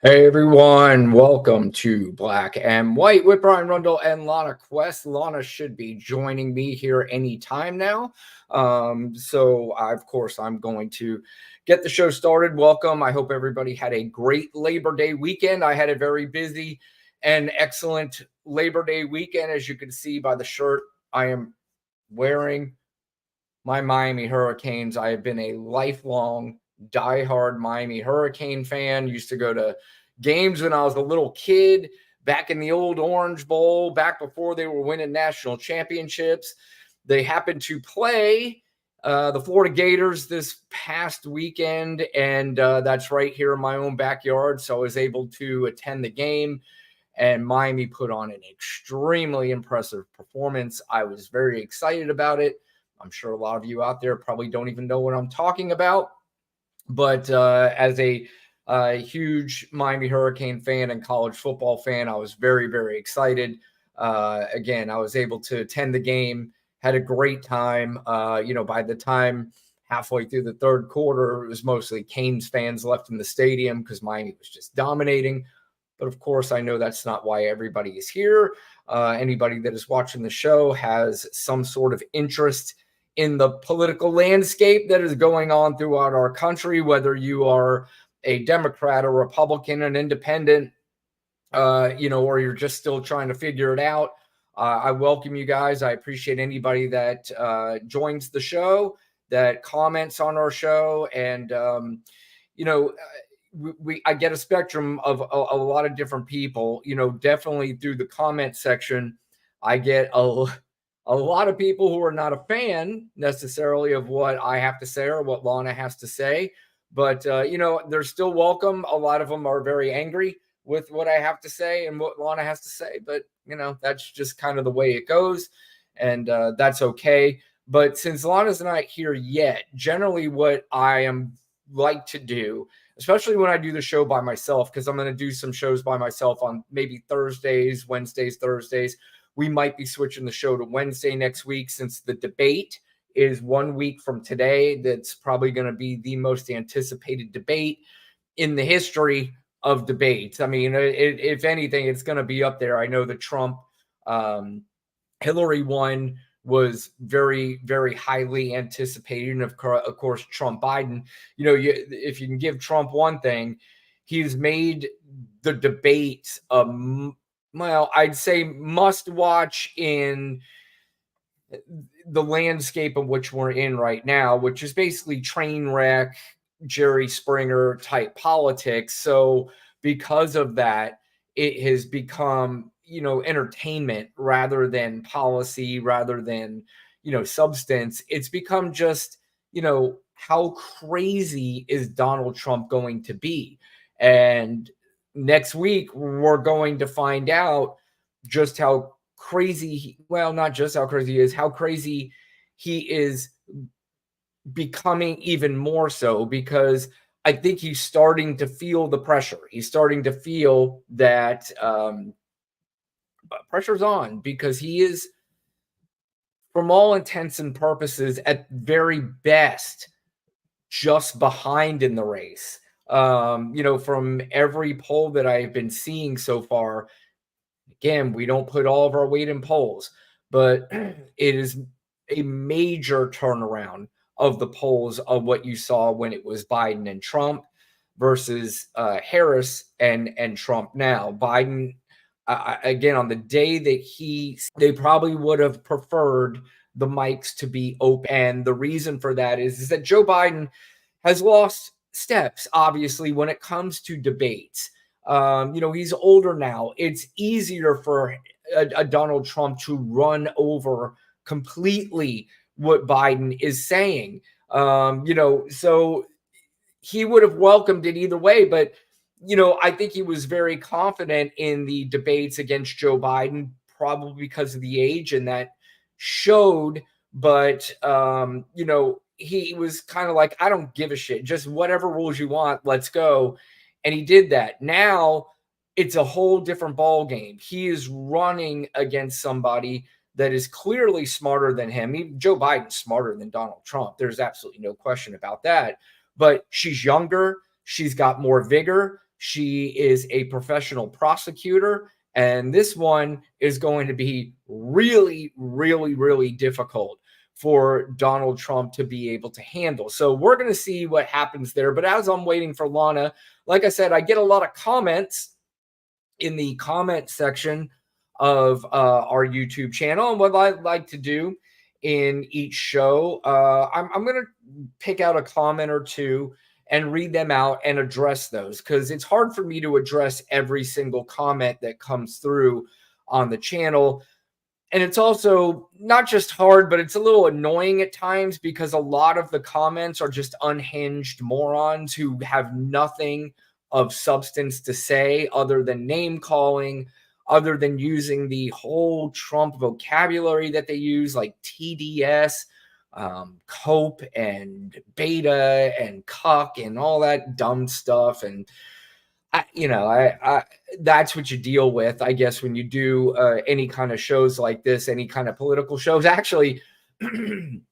Hey everyone, welcome to Black and White with Brian Rundle and Lana Quest. Lana should be joining me here anytime now. Of course, I'm going to get the show started. Welcome. I hope everybody had a great Labor Day weekend. I had a very busy and excellent Labor Day weekend. As you can see by the shirt I am wearing, my Miami Hurricanes. I have been a lifelong diehard Miami Hurricane fan. Used to go to games when I was a little kid, back in the old Orange Bowl, back before they were winning national championships. They happened to play the Florida Gators this past weekend, and that's right here in my own backyard. So I was able to attend the game, and Miami put on an extremely impressive performance. I was very excited about it. I'm sure a lot of you out there probably don't even know what I'm talking about. But as a huge Miami Hurricane fan and college football fan, I was very, very excited. Again, I was able to attend the game, had a great time. By the time halfway through the third quarter, it was mostly Canes fans left in the stadium because Miami was just dominating. But of course, I know that's not why everybody is here. Anybody that is watching the show has some sort of interest in the political landscape that is going on throughout our country, whether you are a Democrat, a Republican, an independent, or you're just still trying to figure it out. I welcome you guys. I appreciate anybody that joins the show, that comments on our show, and I get a spectrum of a lot of different people. Definitely through the comment section, I get a lot of people who are not a fan necessarily of what I have to say or what Lana has to say, but they're still welcome. A lot of them are very angry with what I have to say and what Lana has to say, but that's just kind of the way it goes, and that's okay. But since Lana's not here yet, generally what I am like to do, especially when I do the show by myself, because I'm going to do some shows by myself on maybe Thursdays, Wednesdays, Thursdays. We might be switching the show to Wednesday next week since the debate is 1 week from today. That's probably going to be the most anticipated debate in the history of debates. I mean, if anything, it's going to be up there. I know the Trump Hillary one was very, very highly anticipated. And of course, Trump Biden, if you can give Trump one thing, he's made the debate I'd say must watch in the landscape of which we're in right now, which is basically train wreck, Jerry Springer type politics. So because of that, it has become, entertainment rather than policy, rather than, substance. It's become just, how crazy is Donald Trump going to be? And next week, we're going to find out just how crazy, not just how crazy he is, how crazy he is becoming even more so, because I think he's starting to feel the pressure. He's starting to feel that pressure's on, because he is, from all intents and purposes, at very best, just behind in the race. From every poll that I've been seeing so far, again, we don't put all of our weight in polls, but it is a major turnaround of the polls of what you saw when it was Biden and Trump versus Harris and Trump now. Biden, again, on the day that they probably would have preferred the mics to be open. And the reason for that is that Joe Biden has lost steps, obviously, when it comes to debates. He's older now. It's easier for a Donald Trump to run over completely what Biden is saying. So he would have welcomed it either way. But, I think he was very confident in the debates against Joe Biden, probably because of the age, and that showed. But, he was kind of like, I don't give a shit. Just whatever rules you want, let's go. And he did that. Now it's a whole different ball game. He is running against somebody that is clearly smarter than him. Even Joe Biden's smarter than Donald Trump. There's absolutely no question about that. But she's younger. She's got more vigor. She is a professional prosecutor, and this one is going to be really, really, really difficult for Donald Trump to be able to handle. So we're going to see what happens there. But as I'm waiting for Lana, like I said, I get a lot of comments in the comment section of our YouTube channel. And what I like to do in each show, I'm going to pick out a comment or two and read them out and address those, because it's hard for me to address every single comment that comes through on the channel. And it's also not just hard, but it's a little annoying at times, because a lot of the comments are just unhinged morons who have nothing of substance to say other than name calling, other than using the whole Trump vocabulary that they use, like TDS, cope and beta and cuck and all that dumb stuff. And I that's what you deal with, I guess, when you do any kind of shows like this, any kind of political shows. Actually, when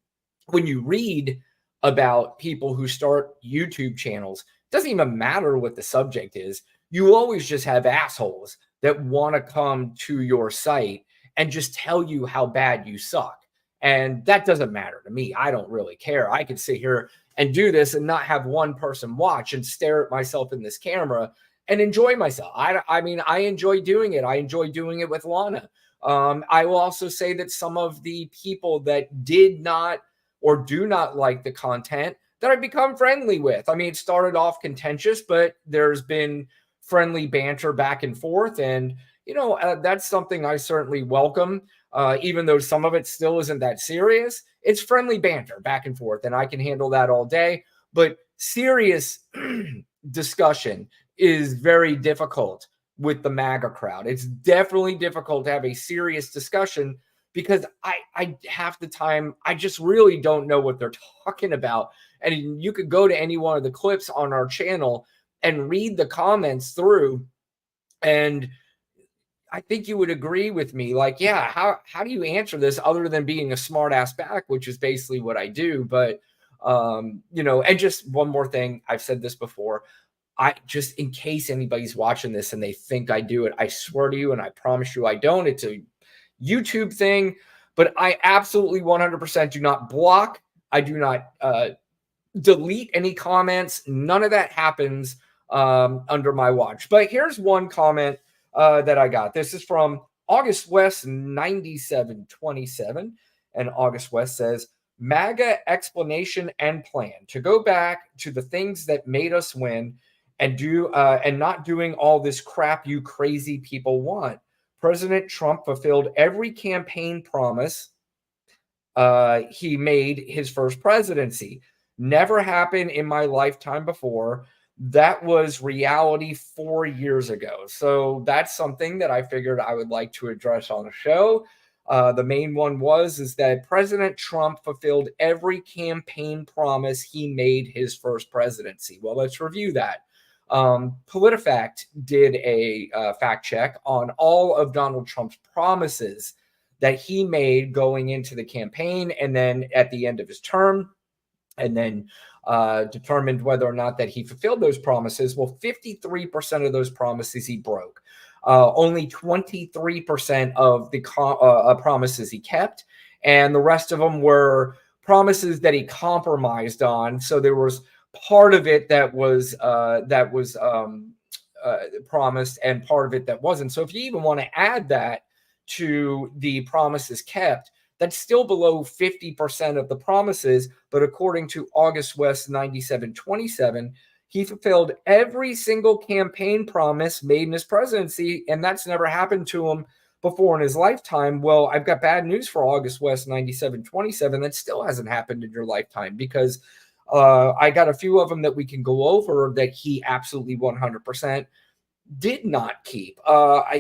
you read about people who start YouTube channels, it doesn't even matter what the subject is. You always just have assholes that want to come to your site and just tell you how bad you suck. And that doesn't matter to me. I don't really care. I could sit here and do this and not have one person watch and stare at myself in this camera and enjoy myself. I mean, I enjoy doing it. I enjoy doing it with Lana. I will also say that some of the people that did not or do not like the content that I've become friendly with. I mean, it started off contentious, but there's been friendly banter back and forth. And, that's something I certainly welcome, even though some of it still isn't that serious. It's friendly banter back and forth, and I can handle that all day. But serious discussion is very difficult with the MAGA crowd. It's definitely difficult to have a serious discussion, because I half the time, I just really don't know what they're talking about. And you could go to any one of the clips on our channel and read the comments through, and I think you would agree with me. Like, yeah, how do you answer this other than being a smart ass back, which is basically what I do. But, and just one more thing, I've said this before. I just, in case anybody's watching this and they think I do it, I swear to you, and I promise you I don't. It's a YouTube thing, but I absolutely 100% do not block. I do not delete any comments. None of that happens under my watch. But here's one comment that I got. This is from August West 9727. And August West says, MAGA explanation and plan to go back to the things that made us win and do and not doing all this crap you crazy people want. President Trump fulfilled every campaign promise he made his first presidency. Never happened in my lifetime before. That was reality 4 years ago. So that's something that I figured I would like to address on the show. The main one is that President Trump fulfilled every campaign promise he made his first presidency. Well, let's review that. PolitiFact did a fact check on all of Donald Trump's promises that he made going into the campaign and then at the end of his term, and then determined whether or not that he fulfilled those promises. Well, 53% of those promises he broke. Only 23% of the promises he kept, and the rest of them were promises that he compromised on. So there was part of it that was promised and part of it that wasn't. So if you even want to add that to the promises kept, that's still below 50% of the promises. But according to August West 9727, he fulfilled every single campaign promise made in his presidency, and that's never happened to him before in his lifetime. Well, I've got bad news for August West 9727. That still hasn't happened in your lifetime, because I got a few of them that we can go over that he absolutely 100% did not keep.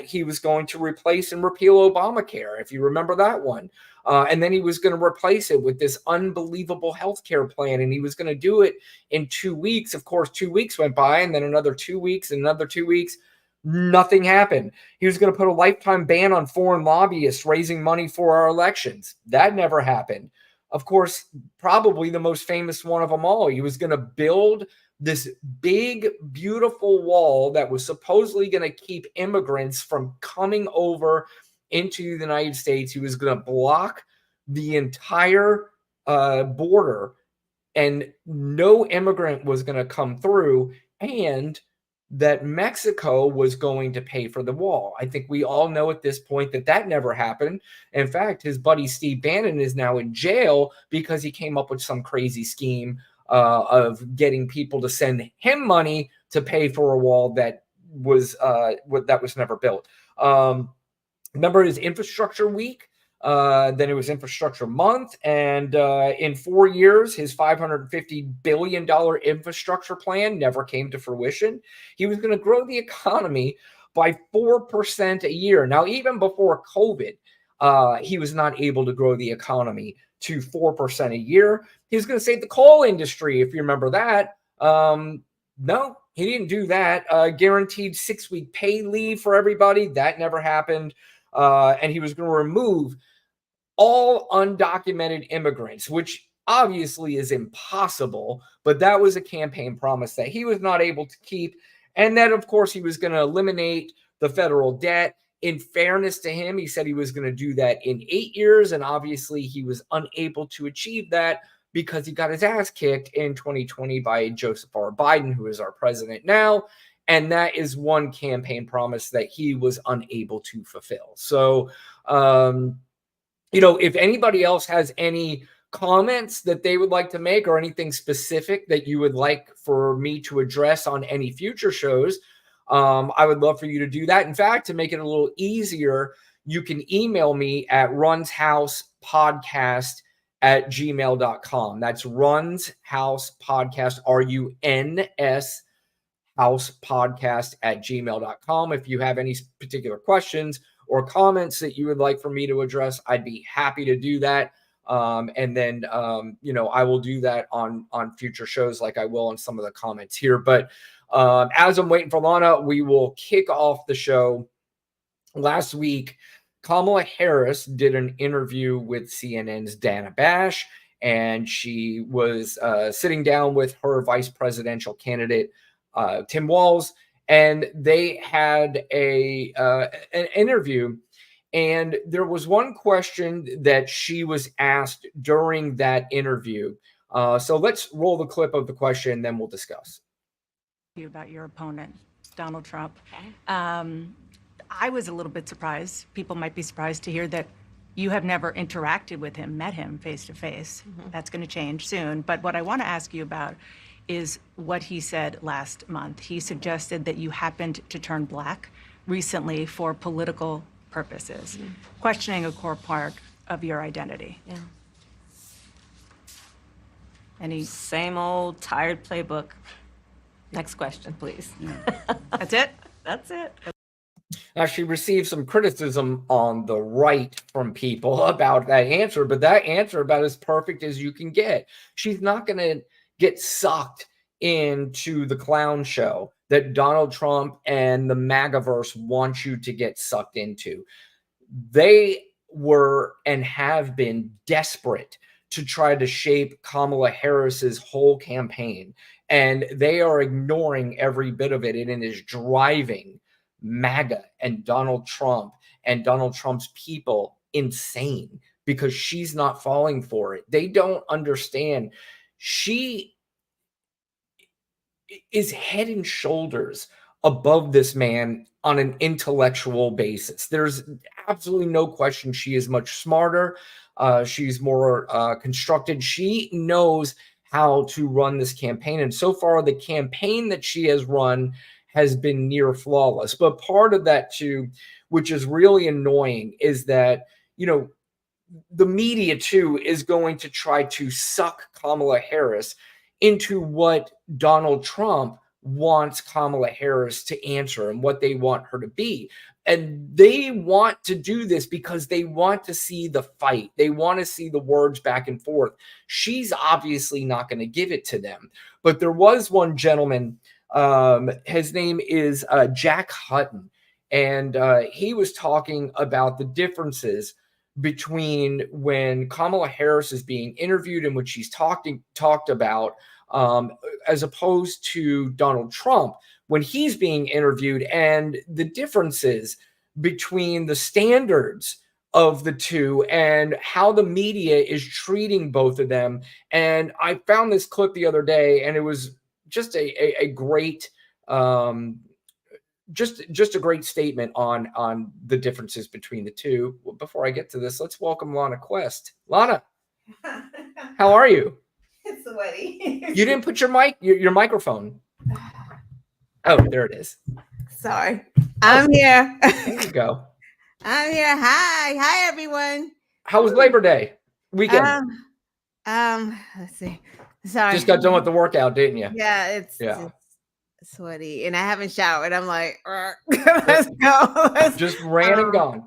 He was going to replace and repeal Obamacare, if you remember that one. And then he was going to replace it with this unbelievable healthcare plan, and he was going to do it in 2 weeks. Of course, 2 weeks went by, and then another 2 weeks, and another 2 weeks. Nothing happened. He was going to put a lifetime ban on foreign lobbyists raising money for our elections. That never happened. Of course, probably the most famous one of them all, he was going to build this big, beautiful wall that was supposedly going to keep immigrants from coming over into the United States. He was going to block the entire border, and no immigrant was going to come through, and that Mexico was going to pay for the wall. I think we all know at this point that that never happened. In fact, his buddy Steve Bannon is now in jail because he came up with some crazy scheme of getting people to send him money to pay for a wall that was never built. Remember his infrastructure week? Then it was infrastructure month. And in 4 years, his $550 billion infrastructure plan never came to fruition. He was going to grow the economy by 4% a year. Now, even before COVID, he was not able to grow the economy to 4% a year. He was going to save the coal industry, if you remember that. No, he didn't do that. Guaranteed 6-week pay leave for everybody. That never happened. And he was going to remove all undocumented immigrants, which obviously is impossible, but that was a campaign promise that he was not able to keep. And then, of course, he was going to eliminate the federal debt. In fairness to him, he said he was going to do that in 8 years, and obviously he was unable to achieve that because he got his ass kicked in 2020 by Joseph R. Biden, who is our president now. And that is one campaign promise that he was unable to fulfill. So, if anybody else has any comments that they would like to make or anything specific that you would like for me to address on any future shows, I would love for you to do that. In fact, to make it a little easier, you can email me at runshousepodcast@gmail.com. That's runshousepodcast, RUNS housepodcast@gmail.com. If you have any particular questions or comments that you would like for me to address, I'd be happy to do that. And then, I will do that on future shows like I will on some of the comments here. But as I'm waiting for Lana, we will kick off the show. Last week, Kamala Harris did an interview with CNN's Dana Bash, and she was sitting down with her vice presidential candidate, Tim Walz, and they had an interview. And there was one question that she was asked during that interview. So let's roll the clip of the question, and then we'll discuss. About your opponent, Donald Trump. I was a little bit surprised. People might be surprised to hear that you have never interacted with him, met him face to face. That's going to change soon. But what I want to ask you about is what he said last month. He suggested that you happened to turn black recently for political purposes, questioning a core part of your identity. Yeah. Any Same old tired playbook. Next question, please. That's it? That's it. Now, she received some criticism on the right from people about that answer, but that answer about as perfect as you can get. She's not going to get sucked into the clown show that Donald Trump and the MAGAverse want you to get sucked into. They were and have been desperate to try to shape Kamala Harris's whole campaign, and they are ignoring every bit of it, and it is driving MAGA and Donald Trump and Donald Trump's people insane because she's not falling for it. They don't understand. She is head and shoulders above this man on an intellectual basis. There's absolutely no question she is much smarter. She's more constructed. She knows how to run this campaign. And so far, the campaign that she has run has been near flawless. But part of that, too, which is really annoying, is that, the media, too, is going to try to suck Kamala Harris into what Donald Trump wants Kamala Harris to answer and what they want her to be. And they want to do this because they want to see the fight. They want to see the words back and forth. She's obviously not going to give it to them. But there was one gentleman, his name is Jack Hutton, and he was talking about the differences between when Kamala Harris is being interviewed and when she's talked about as opposed to Donald Trump when he's being interviewed, and the differences between the standards of the two and how the media is treating both of them. And I found this clip the other day, and it was just a great just a great statement on the differences between the two. Well, before I get to this, let's welcome Lana Quest. Lana, how are you? It's sweaty. You didn't put your microphone. Oh, there it is. Sorry. I'm here. There you go. I'm here. Hi, everyone. How was Labor Day weekend? Let's see. Sorry. Just got done with the workout, didn't you? Yeah, it's sweaty, and I haven't showered. I'm like, let's go. Just ran and gone.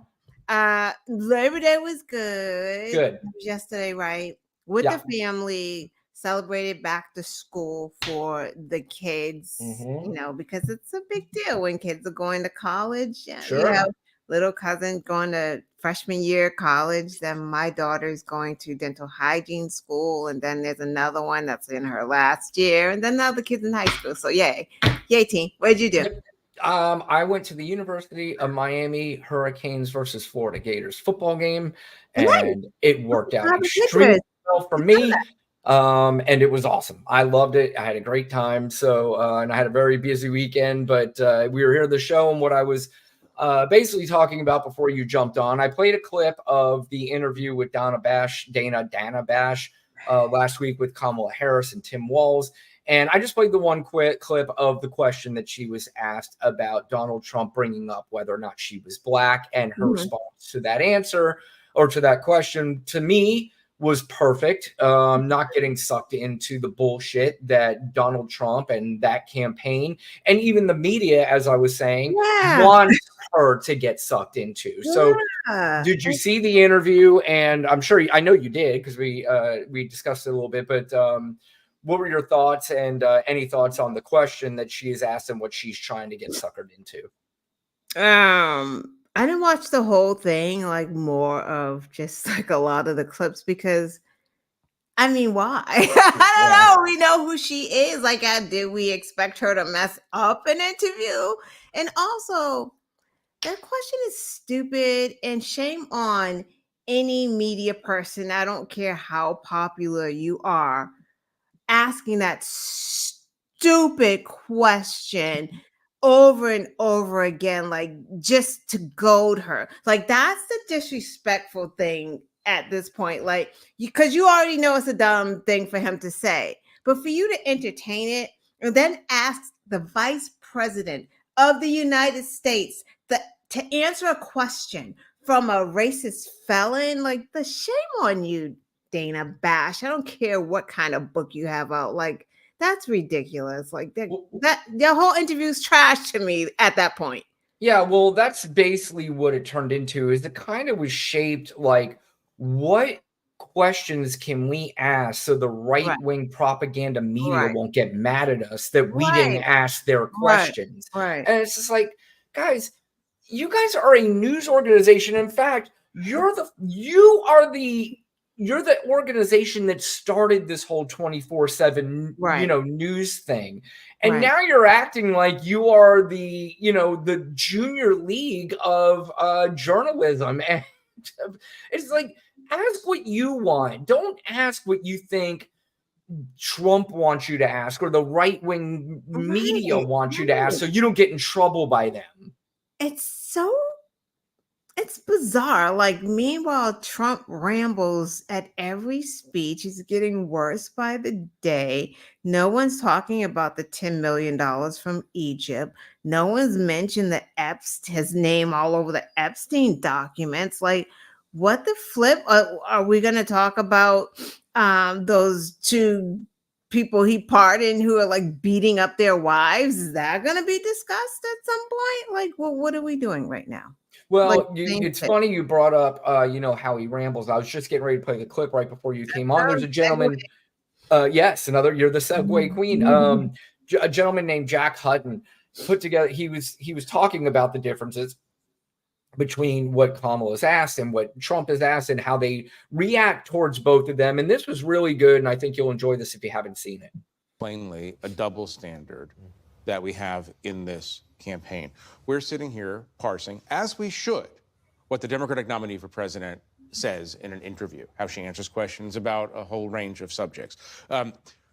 Labor Day was good. Good. It was yesterday, right? With the family, celebrated back to school for the kids, you know, because it's a big deal when kids are going to college. Sure. You know, little cousin going to freshman year college. Then my daughter's going to dental hygiene school. And then there's another one that's in her last year. And then the other kids in high school. So yay. Yay, team. What did you do? I went to the University of Miami Hurricanes versus Florida Gators football game, and it worked out extremely well for me. And it was awesome. I loved it. I had a great time. So, and I had a very busy weekend, but we were here at the show, and what I was basically talking about before you jumped on, I played a clip of the interview with Dana Bash last week with Kamala Harris and Tim Walz. And I just played the one quick clip of the question that she was asked about Donald Trump bringing up whether or not she was black, and her response to that answer or to that question to me was perfect. Not getting sucked into the bullshit that Donald Trump and that campaign and even the media, as I was saying, wants her to get sucked into. So did you see the interview? And I'm sure, I know you did, because we discussed it a little bit, but what were your thoughts, and any thoughts on the question that she is asked and what she's trying to get suckered into? I didn't watch the whole thing, like more of just like a lot of the clips, because I mean, why? I don't know. We know who she is. Like, did we expect her to mess up an interview? And also, that question is stupid, and shame on any media person. I don't care how popular you are, asking that stupid question over and over again, like just to goad her. Like, that's the disrespectful thing at this point. Like, because you already know it's a dumb thing for him to say, but for you to entertain it and then ask the vice president of the United States to answer a question from a racist felon, like, the shame on you, Dana Bash. I don't care what kind of book you have out. Like, that's ridiculous. Like, that the whole interview is trash to me at that point. Yeah, well, that's basically what it turned into. Is it kind of was shaped like, what questions can we ask so the right-wing propaganda media won't get mad at us that we didn't ask their questions? Right. And it's just like, guys, you guys are a news organization. In fact, you're the organization that started this whole 24/7 news thing. And now you're acting like you are the junior league of journalism. And it's like, ask what you want. Don't ask what you think Trump wants you to ask, or the right-wing media wants you to ask, so you don't get in trouble by them. It's bizarre. Like, meanwhile, Trump rambles at every speech. He's getting worse by the day. No one's talking about the $10 million from Egypt. No one's mentioned his name all over the Epstein documents. Like, what the flip? Are we going to talk about those two people he pardoned who are like beating up their wives? Is that going to be discussed at some point? Like, well, what are we doing right now? Well, like, it's funny you brought up, how he rambles. I was just getting ready to play the clip right before you came on. There's a gentleman. Yes, you're the segue queen. A gentleman named Jack Hutton put together. He was talking about the differences between what Kamala has asked and what Trump has asked, and how they react towards both of them. And this was really good. And I think you'll enjoy this if you haven't seen it. plainly a double standard that we have in this campaign. We're sitting here parsing, as we should, what the Democratic nominee for president says in an interview, how she answers questions about a whole range of subjects.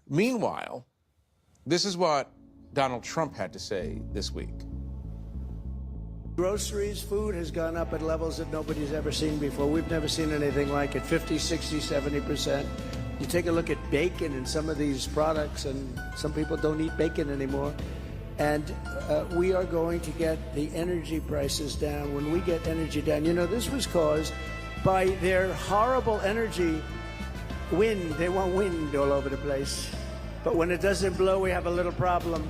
Meanwhile, this is what Donald Trump had to say this week. Groceries, food has gone up at levels that nobody's ever seen before. We've never seen anything like it, 50, 60, 70%. You take a look at bacon and some of these products, and some people don't eat bacon anymore. And we are going to get the energy prices down. When we get energy down, you know, this was caused by their horrible energy wind. They want wind all over the place. But when it doesn't blow, we have a little problem.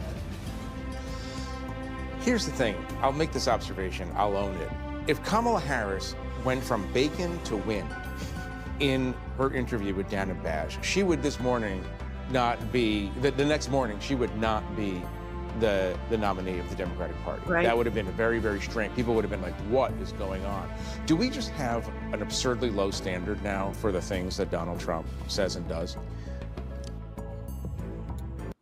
Here's the thing. I'll make this observation. I'll own it. If Kamala Harris went from bacon to wind in her interview with Dana Bash, she would this morning not be, the next morning, she would not be the nominee of the Democratic Party. Right. That would have been a very, very strange. People would have been like, what is going on? Do we just have an absurdly low standard now for the things that Donald Trump says and does?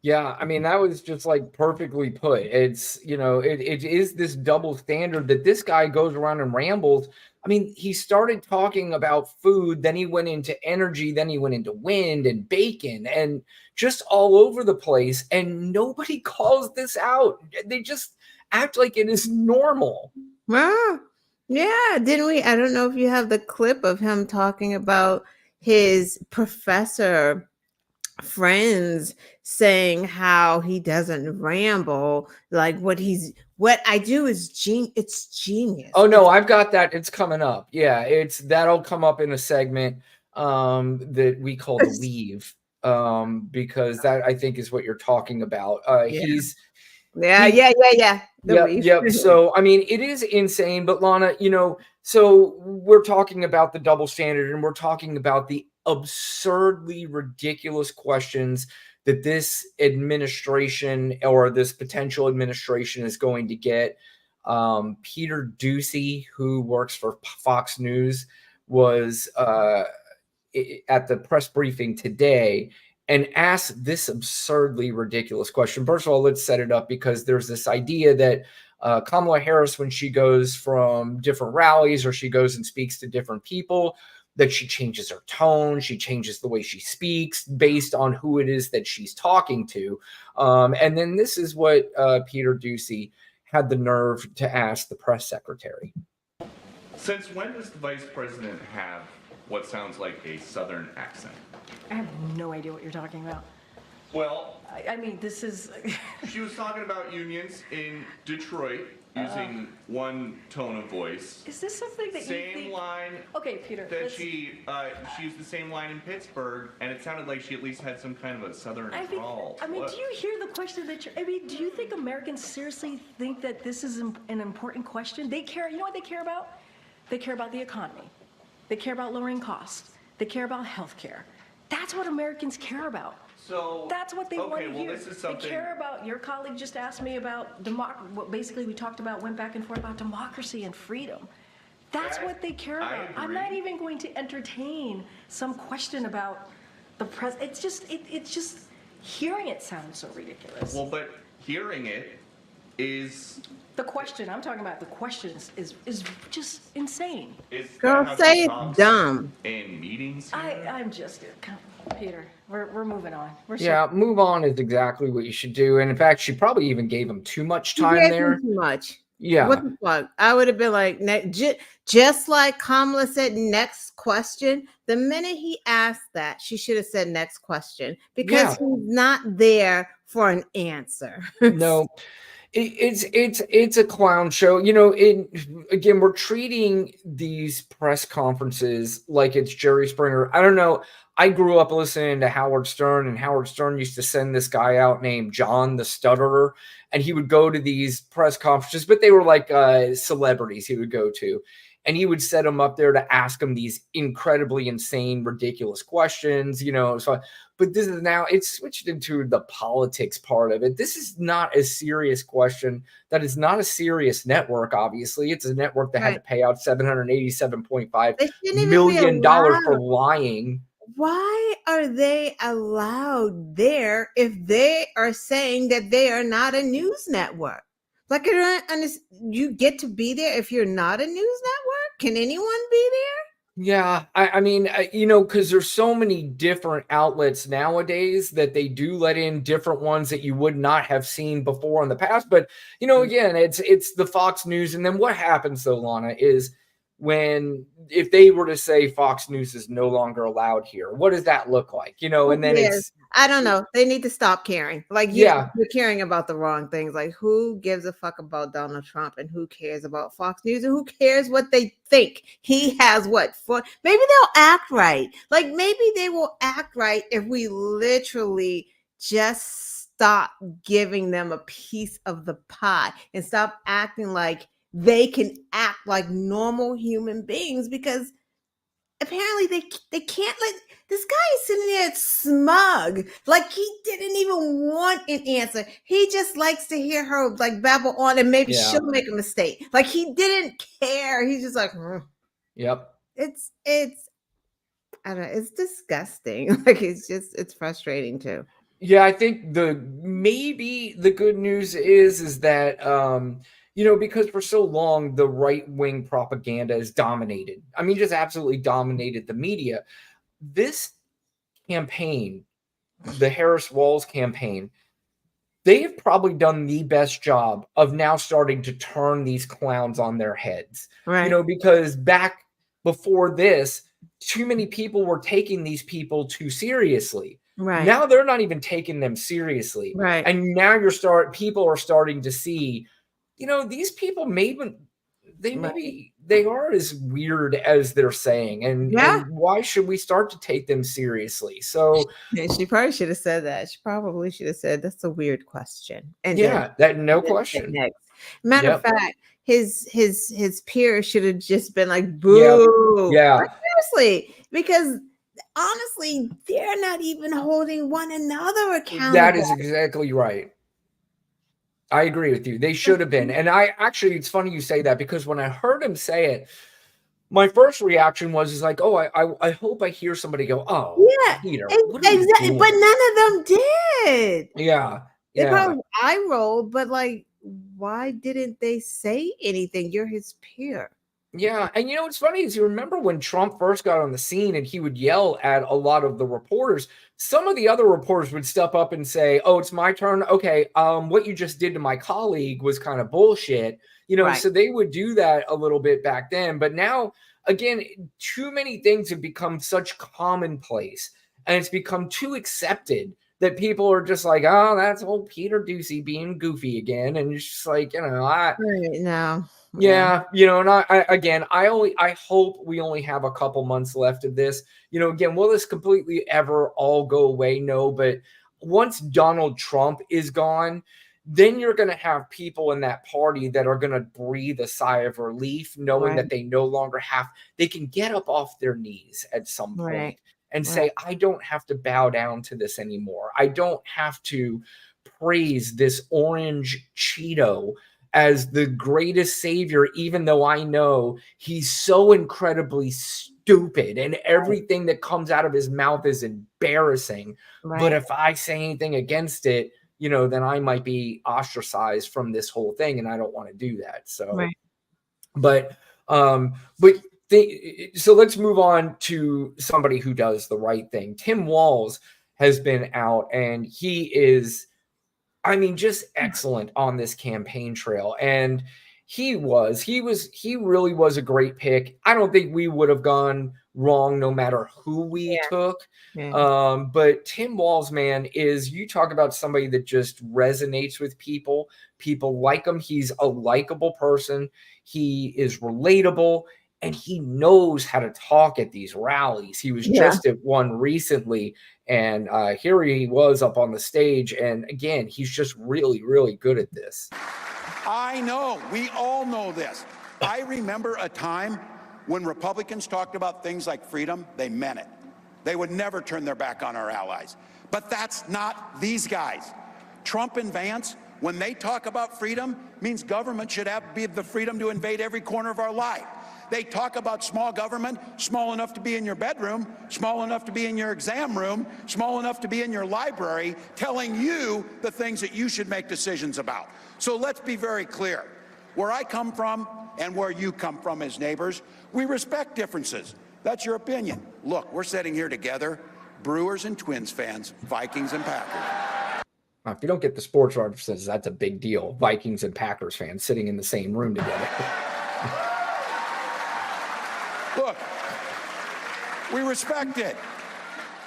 Yeah, I mean, that was just like perfectly put. It's, you know, it is this double standard that this guy goes around and rambles. I mean, he started talking about food, then he went into energy, then he went into wind and bacon and just all over the place. And nobody calls this out. They just act like it is normal. Wow. Yeah, didn't we? I don't know if you have the clip of him talking about his professor friends saying how he doesn't ramble, like what I do is it's genius. Oh no, I've got that. It's coming up. Yeah, that'll come up in a segment that we call the leave. Because that I think is what you're talking about. Yep. So I mean, it is insane, but Lana, you know, so we're talking about the double standard and we're talking about the absurdly ridiculous questions that this administration or this potential administration is going to get. Peter Doocy, who works for Fox News, was at the press briefing today and asked this absurdly ridiculous question. First of all, let's set it up because there's this idea that Kamala Harris, when she goes from different rallies or she goes and speaks to different people, that she changes her tone, she changes the way she speaks based on who it is that she's talking to. And then this is what Peter Doocy had the nerve to ask the press secretary. Since when does the vice president have what sounds like a Southern accent? I have no idea what you're talking about. Well, I mean, this is... she was talking about unions in Detroit using one tone of voice. Is this something that you think... Same line. Okay, Peter. That she used the same line in Pittsburgh, and it sounded like she at least had some kind of a Southern drawl. I mean, do you hear the question that you're... I mean, do you think Americans seriously think that this is an important question? They care... You know what they care about? They care about the economy. They care about lowering costs. They care about health care. That's what Americans care about. So that's what they want to hear. This is something... They care about, your colleague just asked me about what basically we talked about, went back and forth about democracy and freedom. That's what they care about. I'm not even going to entertain some question about the president. It's just hearing it sounds so ridiculous. Well, but hearing it is... The question, I'm talking about the questions is just insane. Girl, say it's dumb. In meetings? I'm just, Peter, we're moving on. Move on is exactly what you should do. And in fact, she probably even gave him too much time there. Too much. Yeah. What the fuck? I would have been like, just like Kamala said, next question. The minute he asked that, she should have said next question because he's not there for an answer. No. It's a clown show. You know, again, we're treating these press conferences like it's Jerry Springer. I don't know. I grew up listening to Howard Stern, and Howard Stern used to send this guy out named John the Stutterer, and he would go to these press conferences, but they were like celebrities he would go to. And he would set them up there to ask them these incredibly insane, ridiculous questions, you know. So, but this is now, it's switched into the politics part of it. This is not a serious question. That is not a serious network, obviously. It's a network that had to pay out $787.5 million for lying. why are they allowed there if they are saying that they are not a news network? Like, I don't understand. You get to be there if you're not a news network? Can anyone be there? Yeah, I mean, because there's so many different outlets nowadays that they do let in different ones that you would not have seen before in the past. But again, it's the Fox News, and then what happens though, Lana, is if they were to say Fox News is no longer allowed here, what does that look like? And then Yes. I don't know. They need to stop caring. Like yeah, you're caring about the wrong things. Like who gives a fuck about Donald Trump and who cares about Fox News and who cares what they think? He has what for? Maybe they'll act right. Like maybe they will act right if we literally just stop giving them a piece of the pie and stop acting like they can act like normal human beings, because apparently they can't. Like this guy is sitting there smug, like he didn't even want an answer. He just likes to hear her like babble on, and maybe Yeah. she'll make a mistake. Like he didn't care. He's just like, yep. it's I don't know, it's disgusting. Like it's frustrating too. Yeah, I think maybe the good news is that because for so long the right-wing propaganda has dominated. I mean, just absolutely dominated the media. This campaign, the Harris Walz campaign, they have probably done the best job of now starting to turn these clowns on their heads. Right. Because back before this, too many people were taking these people too seriously. Right. Now they're not even taking them seriously. Right. And now people are starting to see, these people maybe they are as weird as they're saying. And why should we start to take them seriously? So she probably should have said that. She probably should have said, that's a weird question. And no question. Next. Matter of fact, his peers should have just been like, boo. Yeah. Like, seriously, because honestly, they're not even holding one another accountable. That is exactly right. I agree with you. They should have been. And it's funny you say that, because when I heard him say it, my first reaction was like, oh, I hope I hear somebody go, oh, yeah, Peter, exactly. But none of them did. Yeah. They probably eye rolled, but like, why didn't they say anything? You're his peer. Yeah. And what's funny is, you remember when Trump first got on the scene and he would yell at a lot of the reporters, some of the other reporters would step up and say, oh, it's my turn. Okay. What you just did to my colleague was kind of bullshit. Right. So they would do that a little bit back then. But now, again, too many things have become such commonplace, and it's become too accepted that people are just like, oh, that's old Peter Ducey being goofy again. And it's just like, no. Yeah, and I hope we only have a couple months left of this. Again, will this completely ever all go away? No, but once Donald Trump is gone, then you're going to have people in that party that are going to breathe a sigh of relief, knowing that they no longer they can get up off their knees at some point and say, I don't have to bow down to this anymore. I don't have to praise this orange Cheeto as the greatest savior, even though I know he's so incredibly stupid and everything that comes out of his mouth is embarrassing. But if I say anything against it, then I might be ostracized from this whole thing, and I don't want to do that. So, so let's move on to somebody who does the right thing. Tim Walz has been out, and he is, just excellent on this campaign trail. And he really was a great pick. I don't think we would have gone wrong no matter who we took. But Tim Walz, man, you talk about somebody that just resonates with people. People like him. He's a likable person. He is relatable, and he knows how to talk at these rallies. He was just at one recently, and here he was up on the stage. And again, he's just really, really good at this. I know. We all know this. I remember a time when Republicans talked about things like freedom, they meant it. They would never turn their back on our allies. But that's not these guys. Trump and Vance, when they talk about freedom, means government should have the freedom to invade every corner of our life. They talk about small government, small enough to be in your bedroom, small enough to be in your exam room, small enough to be in your library, telling you the things that you should make decisions about. So let's be very clear. Where I come from and where you come from as neighbors, we respect differences. That's your opinion. Look, we're sitting here together, Brewers and Twins fans, Vikings and Packers. If you don't get the sports references, that's a big deal. Vikings and Packers fans sitting in the same room together. Look, we respect it.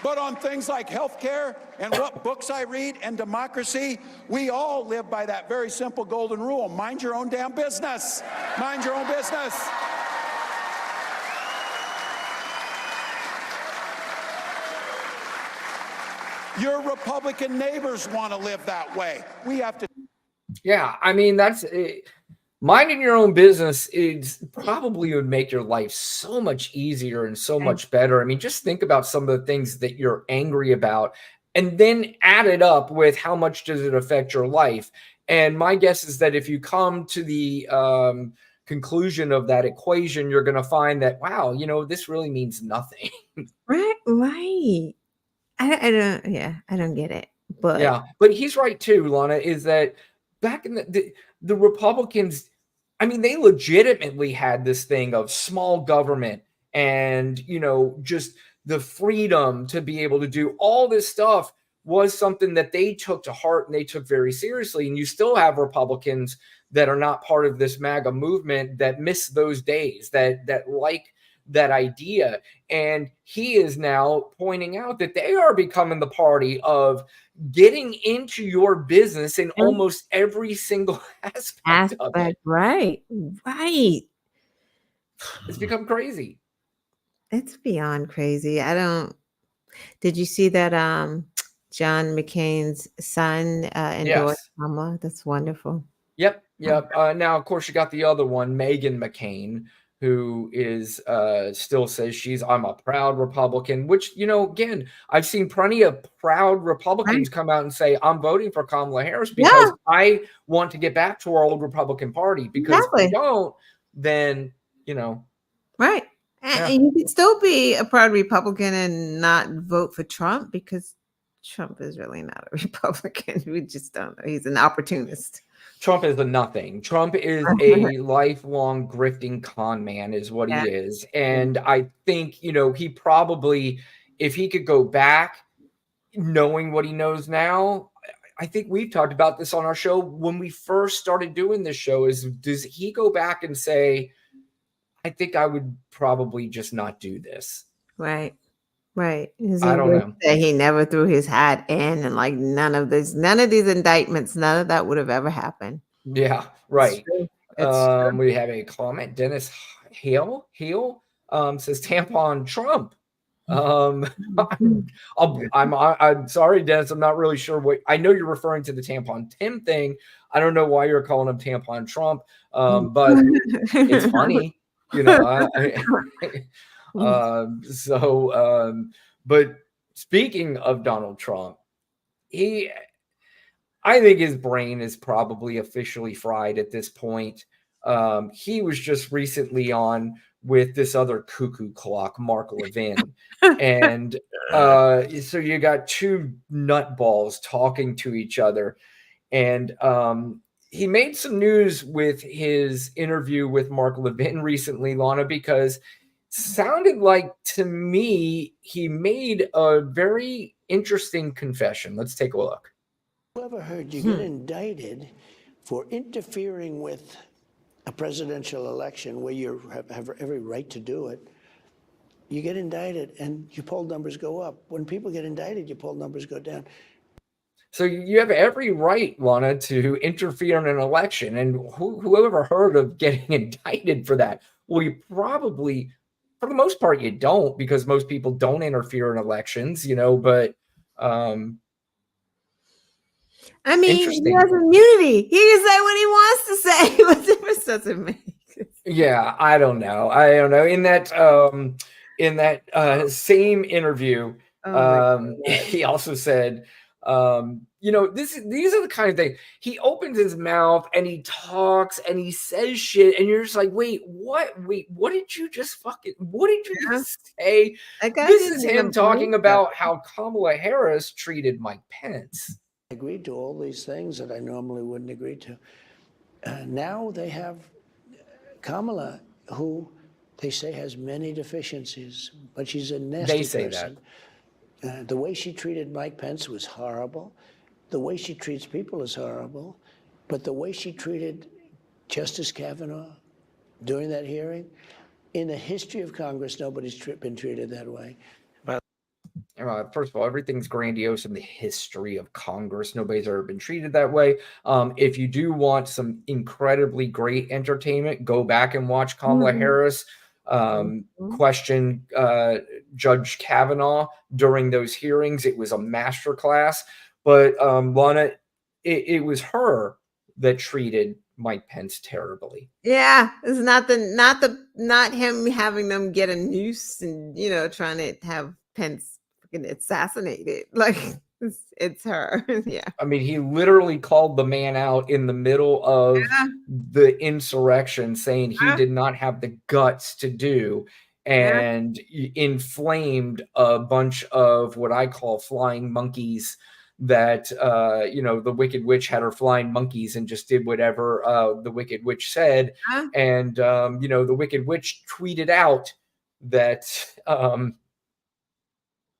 But on things like healthcare and what books I read and democracy, we all live by that very simple golden rule. Mind your own damn business. Mind your own business. Your Republican neighbors want to live that way. We have to. Yeah, I mean, that's minding your own business is probably would make your life so much easier and so much better. I mean, just think about some of the things that you're angry about and then add it up with how much does it affect your life. And my guess is that if you come to the conclusion of that equation, you're going to find that, wow, you know, this really means nothing. Right. I don't get it. But yeah, but he's right too, Lana, is that back in the Republicans, I mean, they legitimately had this thing of small government and, you know, just the freedom to be able to do all this stuff was something that they took to heart and they took very seriously. And you still have Republicans that are not part of this MAGA movement that miss those days, that like that idea. And he is now pointing out that they are becoming the party of getting into your business in almost every single aspect of it. Right. It's become crazy. It's beyond crazy. Did you see that John McCain's son endorsed Kamala? That's wonderful. Yep. Now, of course, you got the other one, Meghan McCain, who is still says I'm a proud Republican, which, you know, again, I've seen plenty of proud Republicans come out and say, I'm voting for Kamala Harris because I want to get back to our old Republican Party, because if we don't, then, you know. Right. And you can still be a proud Republican and not vote for Trump, because Trump is really not a Republican. We just don't know. He's an opportunist. Trump is a nothing. Trump is a lifelong grifting con man is what he is. And I think, you know, he probably, if he could go back knowing what he knows now, I think we've talked about this on our show when we first started doing this show, is does he go back and say, I think I would probably just not do this. Right. I don't know. He never threw his hat in, and like none of these indictments, none of that would have ever happened. Yeah, right. It's true. We have a comment. Dennis Heel says tampon Trump. I'm sorry, Dennis. I'm not really sure what. I know you're referring to the tampon Tim thing. I don't know why you're calling him tampon Trump, but it's funny, you know. But speaking of Donald Trump, I think his brain is probably officially fried at this point. He was just recently on with this other cuckoo clock, Mark Levin. And so you got two nutballs talking to each other. And he made some news with his interview with Mark Levin recently, Lana, because sounded like to me he made a very interesting confession. Let's take a look. Whoever heard you get indicted for interfering with a presidential election where you have every right to do it? You get indicted and your poll numbers go up. When people get indicted, your poll numbers go down. So you have every right, Lana, to interfere in an election. And whoever heard of getting indicted for that? Well, you probably, for the most part, you don't, because most people don't interfere in elections, you know, but I mean, he has immunity. He can say what he wants to say. What difference does it make? Yeah, I don't know. In that same interview, he also said, You know, these are the kind of things. He opens his mouth and he talks and he says shit, and you're just like, wait, what? Wait, what did you just Yeah. say? That guy This is didn't him even talking blink that. about how Kamala Harris treated Mike Pence. Agreed to all these things that I normally wouldn't agree to. Now they have Kamala, who they say has many deficiencies, but she's a nasty They say person. The way she treated Mike Pence was horrible. The way she treats people is horrible. But the way she treated Justice Kavanaugh during that hearing, in the history of Congress, nobody's been treated that way. First of all, everything's grandiose in the history of Congress. Nobody's ever been treated that way. If you do want some incredibly great entertainment, go back and watch Kamala Harris question Judge Kavanaugh during those hearings. It was a masterclass. But Lana, it was her that treated Mike Pence terribly. Yeah, it's not him having them get a noose and trying to have Pence freaking assassinated. Like it's her. Yeah. I mean, he literally called the man out in the middle of the insurrection, saying he did not have the guts to do, and inflamed a bunch of what I call flying monkeys that, the Wicked Witch had her flying monkeys and just did whatever the Wicked Witch said. And, the Wicked Witch tweeted out that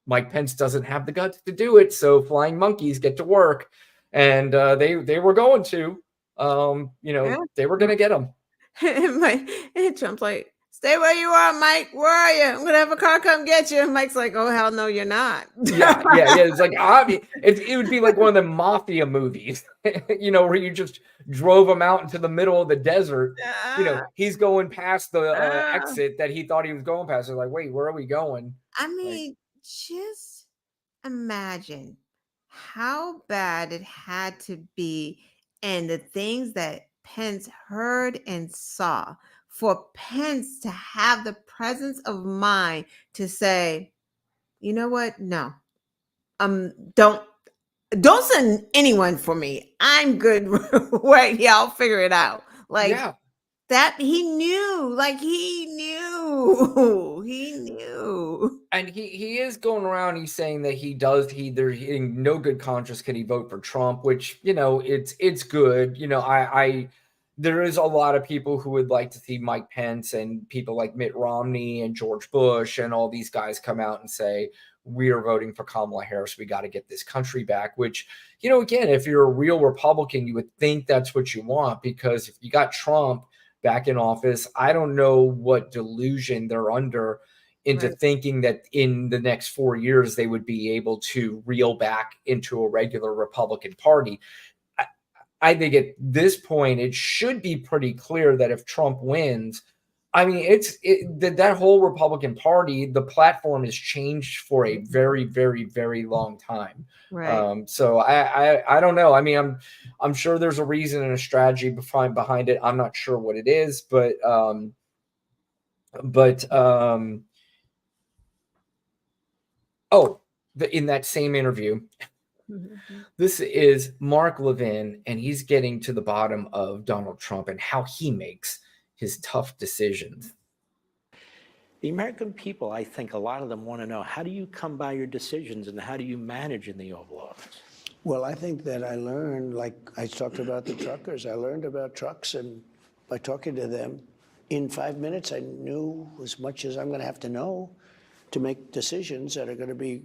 Mike Pence doesn't have the guts to do it, so flying monkeys get to work. And they were going to, they were going to get him. And Trump's like, stay where you are, Mike. Where are you? I'm going to have a car come get you. And Mike's like, oh, hell no, you're not. Yeah. It's like, it would be like one of the mafia movies, where you just drove him out into the middle of the desert. He's going past the exit that he thought he was going past. They're like, wait, where are we going? I mean, just imagine how bad it had to be and the things that Pence heard and saw for Pence to have the presence of mind to say, you know what? No, don't send anyone for me. I'm good right here. I'll figure it out. Like that he knew, he knew. And he is going around, he's saying that there's in no good conscience can he vote for Trump, which, it's good. There is a lot of people who would like to see Mike Pence and people like Mitt Romney and George Bush and all these guys come out and say, we are voting for Kamala Harris. We got to get this country back, which, again, if you're a real Republican, you would think that's what you want, because if you got Trump back in office, I don't know what delusion they're under into thinking that in the next 4 years they would be able to reel back into a regular Republican Party. I think at this point it should be pretty clear that if Trump wins, I mean, that whole Republican Party, the platform has changed for a very, very, very long time. Right. So I don't know. I mean, I'm sure there's a reason and a strategy behind it. I'm not sure what it is, but in that same interview, this is Mark Levin, and he's getting to the bottom of Donald Trump and how he makes his tough decisions. The American people, I think a lot of them want to know, how do you come by your decisions and how do you manage in the Oval Office? Well, I think that I learned, like I talked about the truckers, I learned about trucks, and by talking to them, in 5 minutes, I knew as much as I'm going to have to know to make decisions that are going to be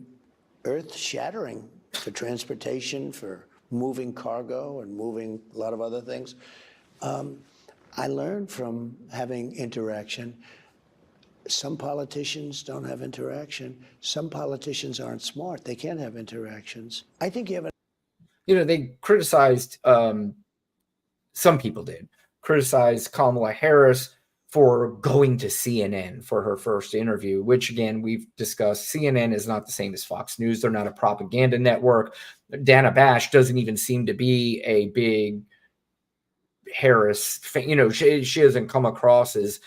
earth-shattering for transportation, for moving cargo and moving a lot of other things. I learned from having interaction. Some politicians don't have interaction. Some politicians aren't smart. They can't have interactions. I think you have they criticized, some people did, criticize Kamala Harris for going to CNN for her first interview, which, again, we've discussed. CNN is not the same as Fox News. They're not a propaganda network. Dana Bash doesn't even seem to be a big Harris fan. She doesn't come across as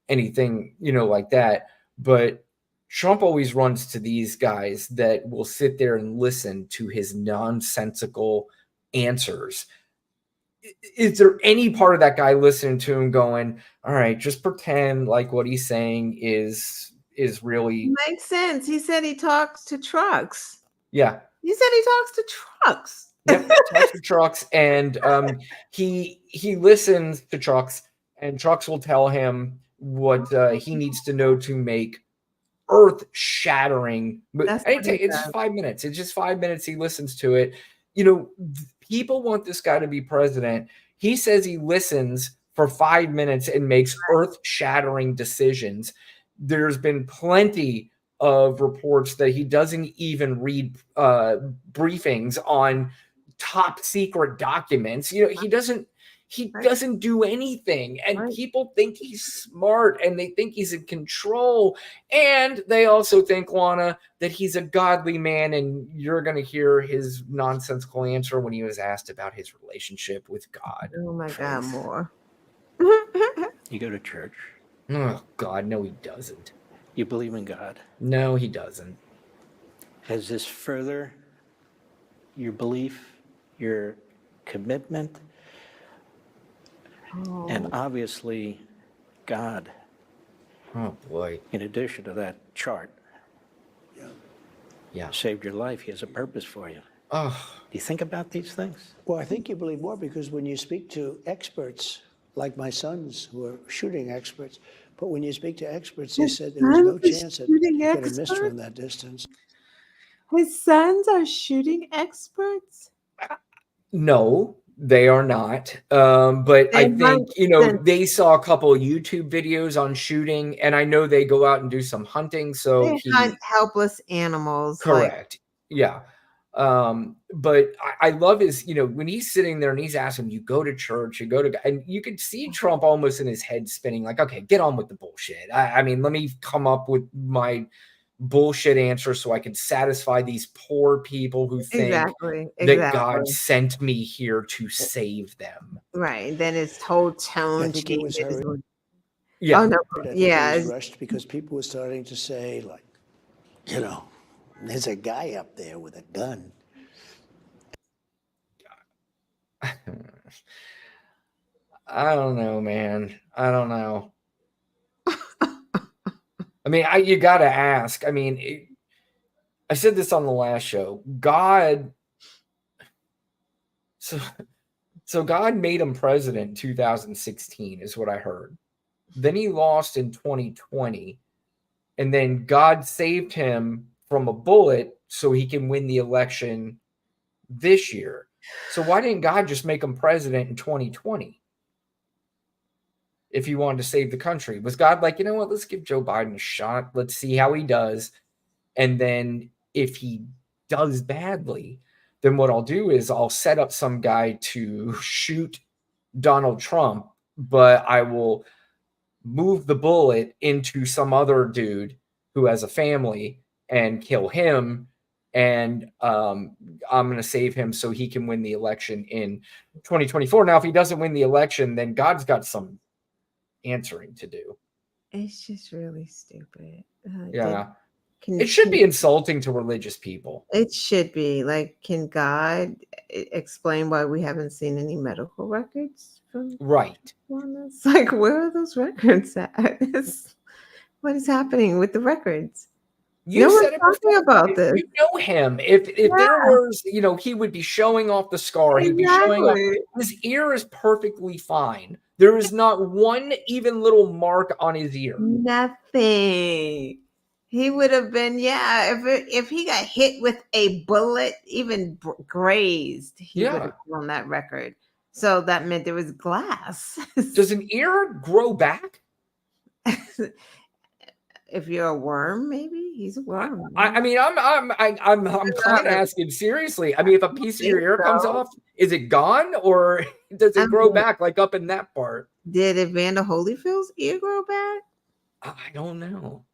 anything, like that. But Trump always runs to these guys that will sit there and listen to his nonsensical answers. Is there any part of that guy listening to him going, all right, just pretend like what he's saying is really, Makes sense. He said he talks to trucks. yeah. He said he talks to trucks. Yep, talks to trucks, and he listens to trucks, and trucks will tell him what he needs to know to make earth-shattering. But That's what he it's does. 5 minutes. It's just 5 minutes. He listens to it. You know, people want this guy to be president. He says he listens for 5 minutes and makes earth-shattering decisions. There's been plenty of reports that he doesn't even read briefings on top secret documents. You know, he doesn't do anything, and people think he's smart and they think he's in control, and they also think, Lana, that he's a godly man. And you're going to hear his nonsensical answer when he was asked about his relationship with God. Oh my God, more. You go to church. Oh God, no, he doesn't. You believe in God. No, he doesn't. Has this further your belief, your commitment? Oh. And obviously, God, Oh boy. in addition to that chart, Yeah. saved your life. He has a purpose for you. Oh, Do you think about these things? Well, I think you believe more because when you speak to experts, like my sons who are shooting experts, but when you speak to experts, they said there was no sons are chance that shooting he could have missed experts? from that distance. His sons are shooting experts. no, they are not. But I They think, might- they saw a couple of YouTube videos on shooting, and I know they go out and do some hunting. So They hunt helpless animals. like- correct. Yeah. But I love his, when he's sitting there and he's asking, you go to church, and you could see Trump almost in his head spinning, like, okay, get on with the bullshit. I mean, let me come up with my bullshit answer so I can satisfy these poor people who think Exactly. that God sent me here to save them. Right. Then his whole tone I think it was changes. hurried. Yeah. Oh no. I think Yeah. it was it's- rushed because people were starting to say, like, there's a guy up there with a gun. I don't know, man. I don't know. I mean, you got to ask. I mean, I said this on the last show. God, so God made him president in 2016, is what I heard. Then he lost in 2020, and then God saved him from a bullet so he can win the election this year. So why didn't God just make him president in 2020? If he wanted to save the country, was God like, you know what, let's give Joe Biden a shot. Let's see how he does. And then if he does badly, then what I'll do is I'll set up some guy to shoot Donald Trump, but I will move the bullet into some other dude who has a family and kill him. And I'm going to save him so he can win the election in 2024. Now, if he doesn't win the election, then God's got some answering to do. It's just really stupid. Yeah. It should be insulting to religious people. It should be. Like, can God explain why we haven't seen any medical records from Right. this? Like, where are those records at? What is happening with the records? You No said one's it talking before. about this. You know him. If there was, he would be showing off the scar. He'd be showing off. Exactly. His ear is perfectly fine. There is not one even little mark on his ear. Nothing. He would have been, if he got hit with a bullet, even grazed, he would have been on that record. So that meant there was glass. Does an ear grow back? If you're a worm, maybe he's a worm. I mean, I'm kind of asking seriously. I mean, if a piece of your ear comes off, is it gone or does it grow back like up in that part? Did Evander Holyfield's ear grow back? I don't know.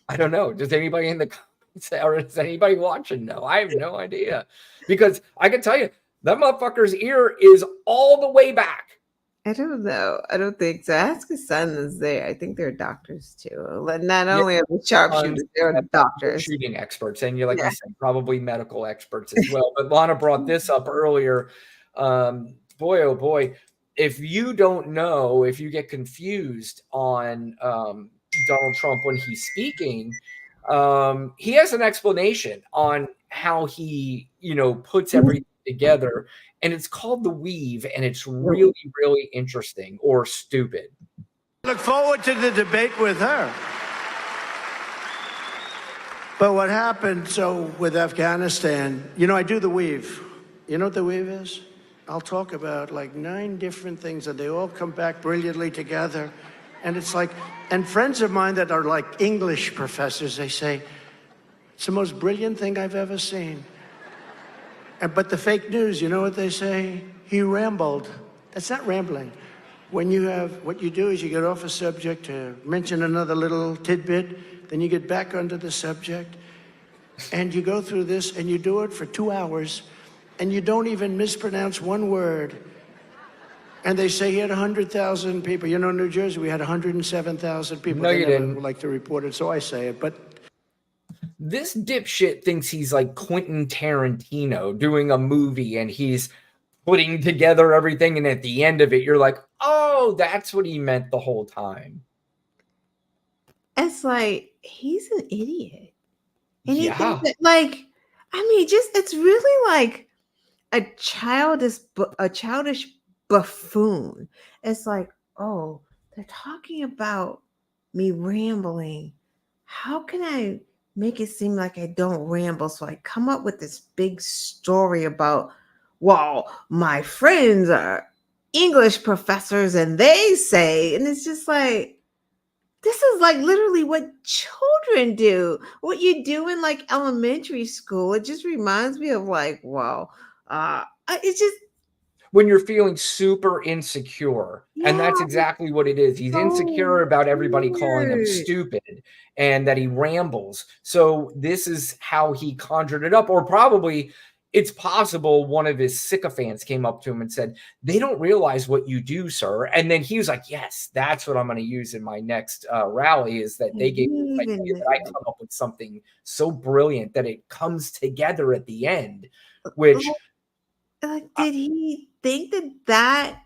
I don't know. Does anybody in the comments or is anybody watching know? I have no idea. Because I can tell you, that motherfucker's ear is all the way back. I don't know. I don't think so. Ask his son is there. I think they're doctors too. Like, not Yeah, only are they sharpshooters, they're doctors. shooting experts, and you like Yeah. you said, probably medical experts as well. But Lana brought this up earlier. Boy, oh boy, if you don't know, if you get confused on Donald Trump when he's speaking, he has an explanation on how he, puts everything together, and it's called the weave, and it's really, really interesting or stupid. Look forward to the debate with her. But what happened, with Afghanistan, I do the weave. You know what the weave is? I'll talk about like 9 different things, and they all come back brilliantly together. And it's like, and friends of mine that are like English professors, they say, it's the most brilliant thing I've ever seen. But the fake news, you know what they say? He rambled. That's not rambling. What you do is you get off a subject to mention another little tidbit, then you get back onto the subject, and you go through this, and you do it for 2 hours, and you don't even mispronounce one word. And they say he had 100,000 people. You know, in New Jersey, we had 107,000 people. No, they you never didn't. like to report it, so I say it. But this dipshit thinks he's like Quentin Tarantino doing a movie, and he's putting together everything, and at the end of it, you're like, oh, that's what he meant the whole time. It's like, he's an idiot. And he Yeah. thinks that, like, it's really like a childish buffoon. It's like, oh, they're talking about me rambling. How can I make it seem like I don't ramble? So I come up with this big story about, well, my friends are English professors and they say, and it's just like, this is like literally what children do, what you do in like elementary school. It just reminds me of like, wow, it's just when you're feeling super insecure. And that's Yeah, exactly what it is. He's insecure so about everybody calling him weird. stupid and that he rambles. So this is how he conjured it up. Or probably it's possible one of his sycophants came up to him and said, they don't realize what you do, sir. And then he was like, yes, that's what I'm going to use in my next rally, is that they gave me the idea that I come up with something so brilliant that it comes together at the end, which Did he think that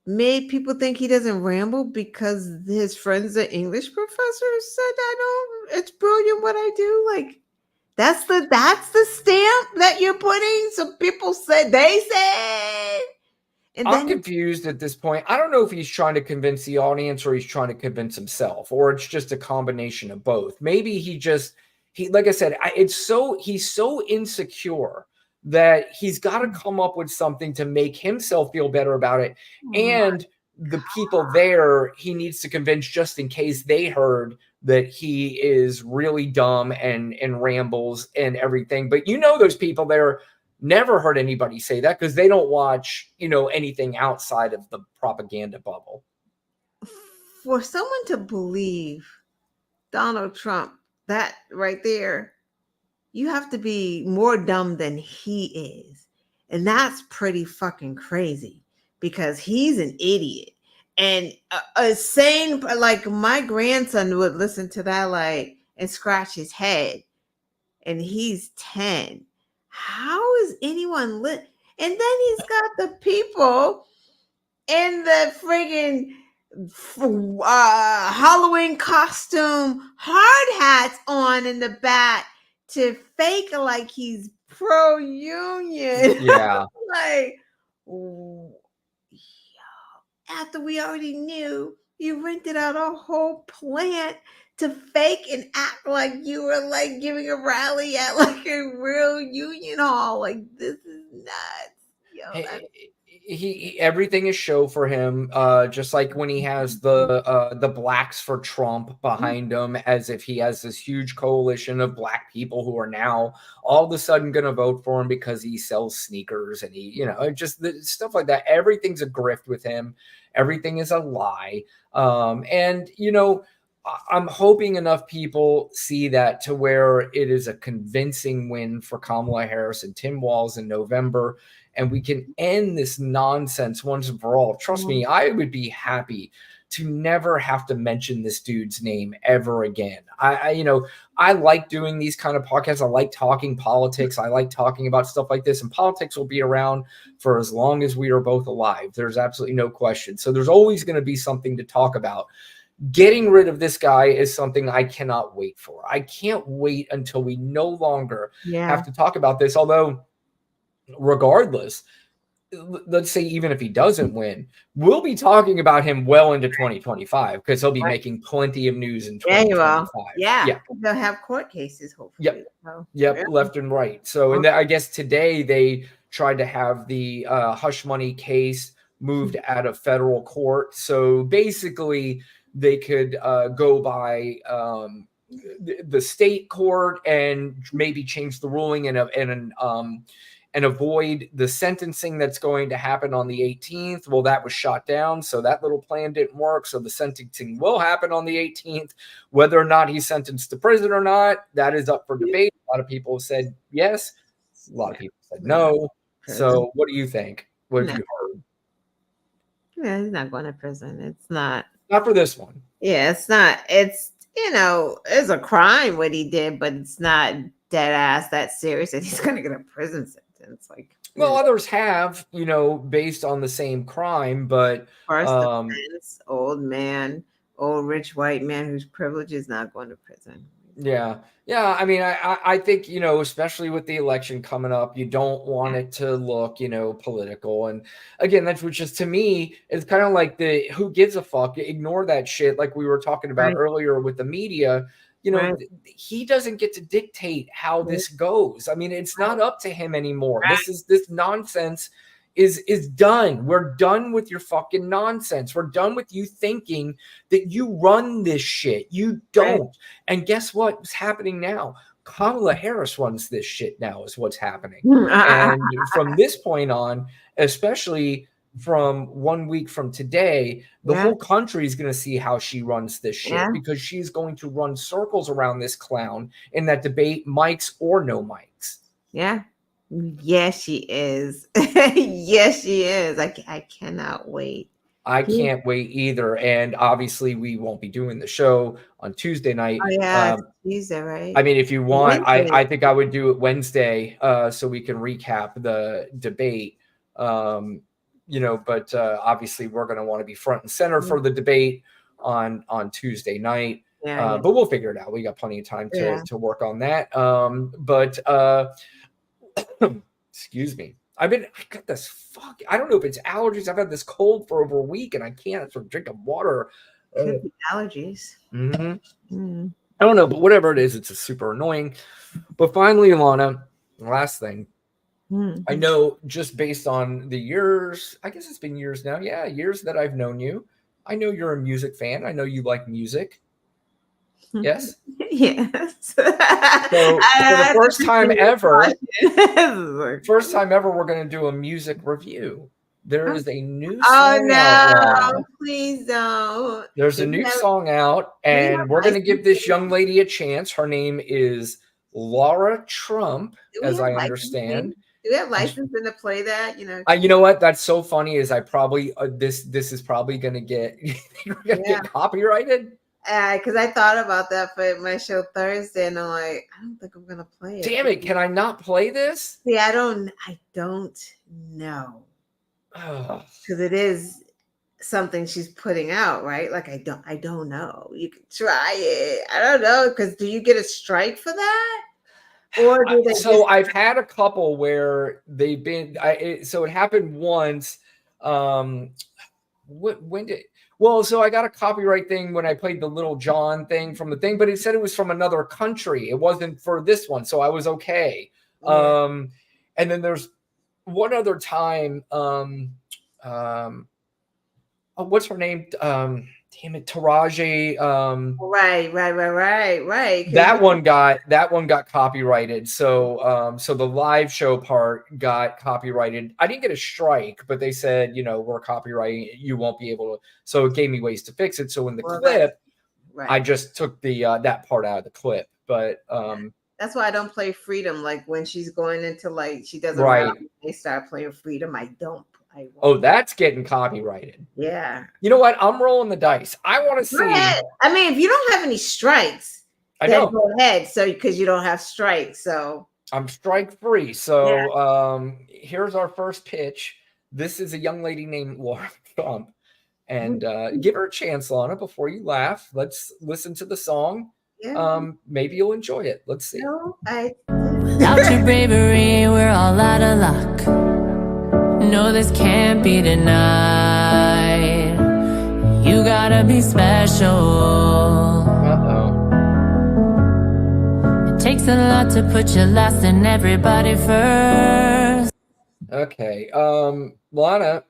made people think he doesn't ramble because his friends, the English professors, said it's brilliant what I do? Like, that's the stamp that you're putting. So people said, they said. And I'm then confused at this point. I don't know if he's trying to convince the audience or he's trying to convince himself, or it's just a combination of both. Maybe he like I said, he's so insecure that he's got to come up with something to make himself feel better about it. And the people there, he needs to convince, just in case they heard that he is really dumb and rambles and everything. But those people there never heard anybody say that because they don't watch, anything outside of the propaganda bubble. for someone to believe Donald Trump, that right there, you have to be more dumb than he is. And that's pretty fucking crazy because he's an idiot. And a sane, like my grandson would listen to that and scratch his head. And he's 10. How is anyone lit? And then he's got the people in the friggin' Halloween costume, hard hats on in the back to fake like he's pro-union. Yeah. After we already knew you rented out a whole plant to fake and act like you were like giving a rally at like a real union hall. Like, this is nuts. Everything is show for him, just like when he has the blacks for Trump behind him, as if he has this huge coalition of black people who are now all of a sudden going to vote for him because he sells sneakers, and he, just the stuff like that. Everything's a grift with him. Everything is a lie. And I'm hoping enough people see that to where it is a convincing win for Kamala Harris and Tim Walz in November. and we can end this nonsense once and for all. Trust me, I would be happy to never have to mention this dude's name ever again. I like doing these kind of podcasts. I like talking politics. I like talking about stuff like this, and politics will be around for as long as we are both alive. There's absolutely no question. So there's always going to be something to talk about. Getting rid of this guy is something I cannot wait for. I can't wait until we no longer have to talk about this. Although, regardless, let's say even if he doesn't win, we'll be talking about him well into 2025 because he'll be making plenty of news in 2025. Yeah. They'll have court cases, hopefully. Yep, left and right. So, and I guess today they tried to have the hush money case moved out of federal court. So basically, they could go by the state court and maybe change the ruling and avoid the sentencing that's going to happen on the 18th. Well, that was shot down, so that little plan didn't work. So the sentencing will happen on the 18th. Whether or not he's sentenced to prison or not, that is up for debate. A lot of people said yes. A lot of people said no. So what do you think? What have you heard? Yeah, he's not going to prison. It's not for this one. Yeah, it's not. It's, it's a crime what he did, but it's not dead ass that serious that he's going to get a prison sentence. Like, well, others have, based on the same crime, but first offense, old rich white man whose privilege is not going to prison. Yeah. I mean, I think, especially with the election coming up, you don't want it to look, political. And again, that's which is, to me, it's kind of like the who gives a fuck, ignore that shit. Like we were talking about earlier with the media, he doesn't get to dictate how this goes. I mean, it's not up to him anymore. This nonsense is done. We're done with your fucking nonsense. We're done with you thinking that you run this shit. You don't. And guess what's happening now? Kamala Harris runs this shit now is what's happening. And from this point on, especially from 1 week from today, the whole country is going to see how she runs this shit because she's going to run circles around this clown in that debate, mics or no mics. Yeah. Yes, she is. Yes, she is. I cannot wait. I can't wait either. And obviously, we won't be doing the show on Tuesday night. Oh, yeah, Tuesday, right? I mean, if you want, I think I would do it Wednesday so we can recap the debate. But obviously, we're going to want to be front and center for the debate on Tuesday night. But we'll figure it out. We got plenty of time to work on that. Excuse me. I got this I don't know if it's allergies. I've had this cold for over a week and I can't sort of drink water. Could be allergies. I don't know, but whatever it is, it's super annoying. But finally, Alana, last thing. I know just based on the years, I guess it's been years now. Yeah, years that I've known you. I know you're a music fan. I know you like music. Yes? Yes. So for the first time ever, we're going to do a music review. There is a new song out. Please don't. There's a new song out, and we're going to give this young lady a chance. Her name is Laura Trump, as I understand. Do we have licensing to play that? You know what? That's so funny. Is I probably this is probably going to get get copyrighted. Because I thought about that for my show Thursday, and I'm like, I don't think I'm gonna play it. Damn it! Can I not play this? See, I don't know, because it is something she's putting out, right? Like I don't know. You can try it. I don't know, because do you get a strike for that? Or do they I've had a couple where they've been. So it happened once. When did? Well, so I got a copyright thing when I played the Little John thing from the thing, but it said it was from another country. It wasn't for this one, so I was okay. And then there's one other time. What's her name? Damn it, Taraji. Right. That one got copyrighted. So the live show part got copyrighted. I didn't get a strike, but they said, we're copyrighting it. You won't be able to. So it gave me ways to fix it. So in the clip, I just took the that part out of the clip. But That's why I don't play Freedom. Like when she's going into like she does a Right. rap, they start playing Freedom. I don't. Oh, that's getting copyrighted. Yeah. You know what? I'm rolling the dice. I want to Go see. ahead. I mean, if you don't have any strikes, I then know. go ahead. So because you don't have strikes, so I'm strike free. So here's our first pitch. This is a young lady named Laura Trump. And give her a chance, Lana, before you laugh. Let's listen to the song. yeah. Maybe you'll enjoy it. Let's see. No, I. Without your bravery, we're all out of luck. No, this can't be denied. You gotta be special. Uh-oh. It takes a lot to put you last and everybody first. Okay. Lana,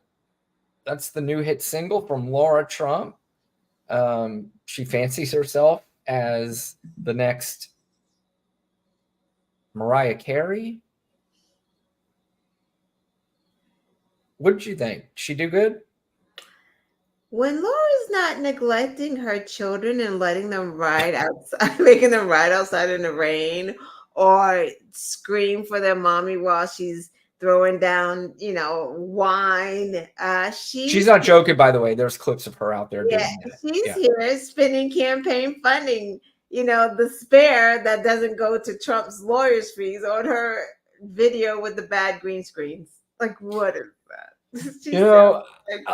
that's the new hit single from Laura Trump. She fancies herself as the next Mariah Carey. What did you think? She do good? When Laura's not neglecting her children and letting them ride outside, making them ride outside in the rain, or scream for their mommy while she's throwing down, wine. She's not joking, by the way. There's clips of her out there doing that. She's here spending campaign funding, the spare that doesn't go to Trump's lawyers' fees on her video with the bad green screens. Like, what is that?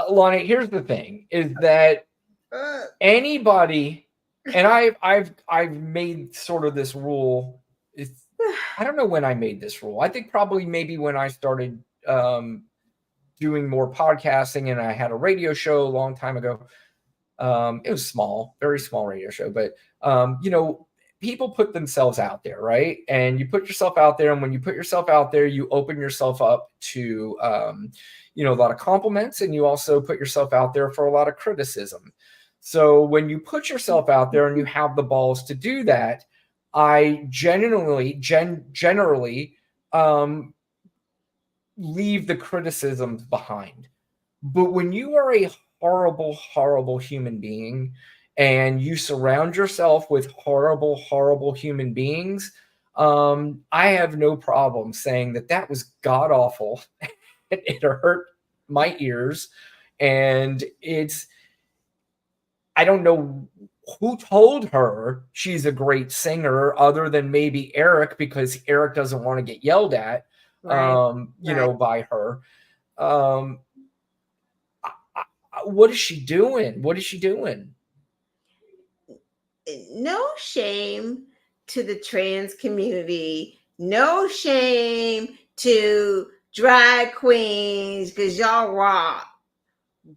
Lonnie, here's the thing: is that anybody, and I've made sort of this rule. I don't know when I made this rule. I think probably maybe when I started doing more podcasting, and I had a radio show a long time ago. It was small, very small radio show, but people put themselves out there, right? And you put yourself out there, and when you put yourself out there, you open yourself up to a lot of compliments, and you also put yourself out there for a lot of criticism. So when you put yourself out there and you have the balls to do that, I generally leave the criticisms behind. But when you are a horrible, horrible human being and you surround yourself with horrible, horrible human beings, I have no problem saying that was god awful. It hurt my ears, and I don't know who told her she's a great singer other than maybe Eric, because Eric doesn't want to get yelled at, by her. What is she doing? What is she doing? No shame to the trans community. No shame to drag queens, because y'all rock.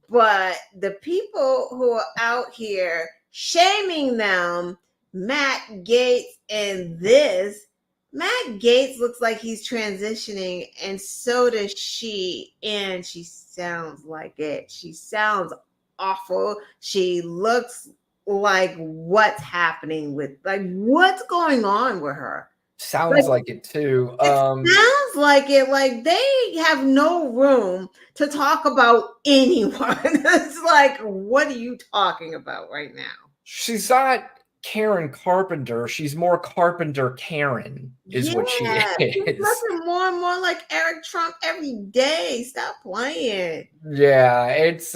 But the people who are out here shaming them, Matt Gaetz and this, Matt Gaetz looks like he's transitioning, and so does she. And she sounds like it. She sounds awful. She looks like what's happening what's going on with her. Sounds like it too. Sounds like it. Like they have no room to talk about anyone. It's like, what are you talking about right now? She's not Karen Carpenter. She's more Carpenter Karen, is what she is. She's looking more and more like Eric Trump every day. Stop playing. Yeah, it's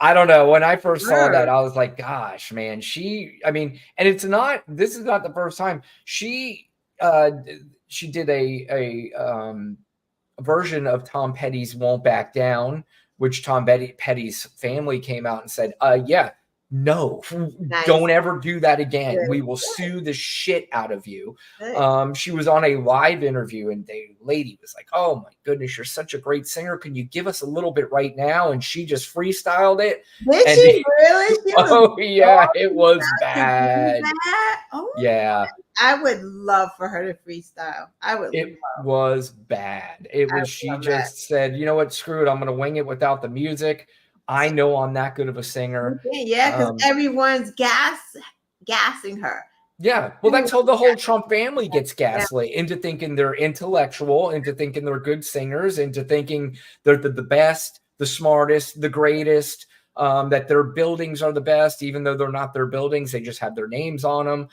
I don't know. When I first saw that, I was like, gosh, man, and this is not the first time she did a version of Tom Petty's Won't Back Down, which Tom Petty's family came out and said, no, don't ever do that again. Good. We will sue the shit out of you. She was on a live interview, and the lady was like, oh my goodness, you're such a great singer. Can you give us a little bit right now? And she just freestyled it. Did she really? It was bad. Oh, yeah. I would love for her to freestyle. It was bad. She just said, you know what, screw it. I'm going to wing it without the music. I know I'm that good of a singer. Yeah, because everyone's gassing her. Yeah, well, that's how the whole Trump family gets gaslit into thinking they're intellectual, into thinking they're good singers, into thinking they're the best, the smartest, the greatest, that their buildings are the best, even though they're not their buildings. They just have their names on them.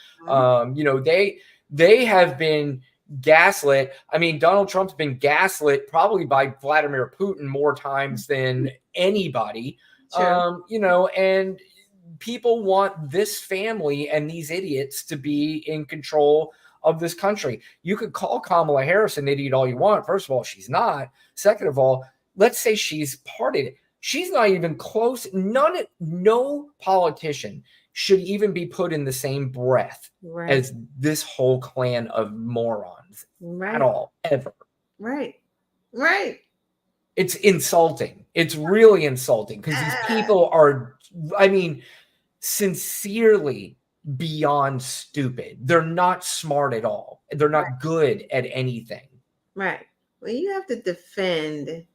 They have been gaslit. I mean, Donald Trump's been gaslit probably by Vladimir Putin more times than anybody. You know, and people want this family and these idiots to be in control of this country. You could call Kamala Harris an idiot all you want. First of all, she's not. Second of all, let's say she's parted. She's not even close. No politician should even be put in the same breath as this whole clan of morons at all, ever. Right. It's insulting. It's really insulting because these people are, I mean, sincerely beyond stupid. They're not smart at all. They're not good at anything. Right. Well, you have to defend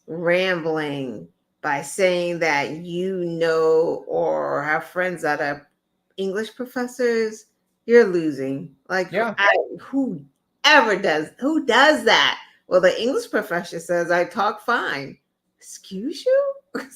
rambling by saying that you know or have friends that are English professors. You're losing. Like, who does that? Well, the English professor says I talk fine. Excuse you? What?